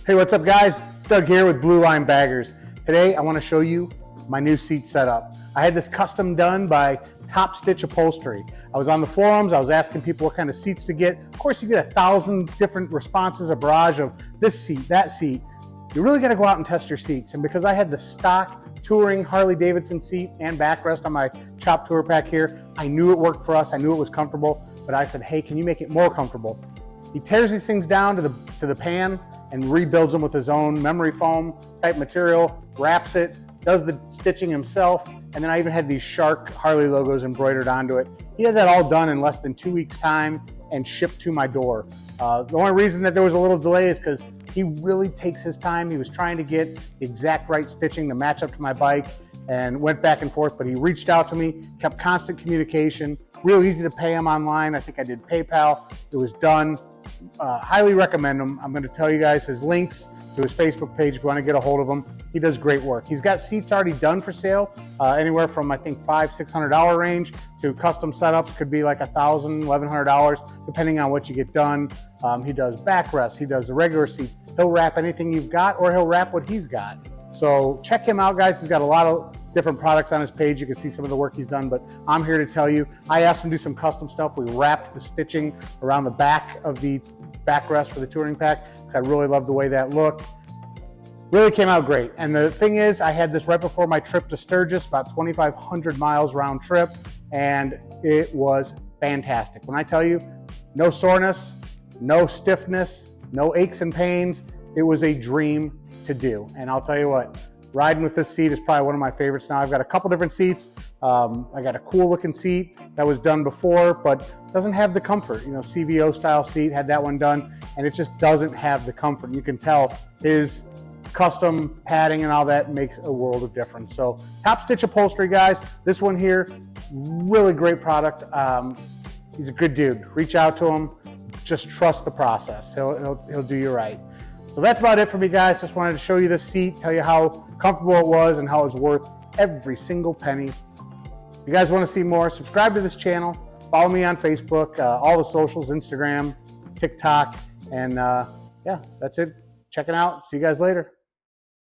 Hey, what's up guys? Doug here with Blue Line Baggers. Today I want to show you my new seat setup. I had this custom done by Stitch Upholstery. I was on the forums, I was asking people what kind of seats to get. Of course you get 1,000 different responses, a barrage of this seat, that seat. You really got to go out and test your seats. And because I had the stock touring Harley Davidson seat and backrest on my Chop Tour pack here, I knew it worked for us, I knew it was comfortable, but I said, hey, can you make it more comfortable? He tears these things down to the pan and rebuilds them with his own memory foam type material, wraps it, does the stitching himself, and then I even had these Shark Harley logos embroidered onto it. He had that all done in less than 2 weeks' time and shipped to my door. The only reason that there was a little delay is because he really takes his time. He was trying to get the exact right stitching to match up to my bike and went back and forth, but he reached out to me, kept constant communication, real easy to pay him online. I think I did PayPal. It was done. Highly recommend him. I'm going to tell you guys his links to his Facebook page if you want to get a hold of him. He does great work. He's got seats already done for sale, anywhere from I think $500–600 range to custom setups. Could be like $1,000–1,100 depending on what you get done. He does backrests. He does the regular seats. He'll wrap anything you've got, or he'll wrap what he's got. So check him out, guys. He's got a lot of different products on his page. You can see some of the work he's done, but I'm here to tell you, I asked him to do some custom stuff. We wrapped the stitching around the back of the backrest for the touring pack because I really love the way that looked. Really came out great. And the thing is, I had this right before my trip to Sturgis, about 2,500 miles round trip, and it was fantastic. When I tell you, no soreness, no stiffness, no aches and pains, it was a dream to do. And I'll tell you what, riding with this seat is probably one of my favorites now. I've got a couple different seats. I got a cool looking seat that was done before, but doesn't have the comfort. You know, CVO style seat, had that one done, and it just doesn't have the comfort. You can tell his custom padding and all that makes a world of difference. So Stitch Upholstery, guys, this one here, really great product. He's a good dude. Reach out to him. Just trust the process. He'll do you right. So that's about it for me, guys. Just wanted to show you this seat, tell you how comfortable it was and how it was worth every single penny. If you guys want to see more, subscribe to this channel. Follow me on Facebook, all the socials, Instagram, TikTok, and yeah, that's it. Check it out. See you guys later.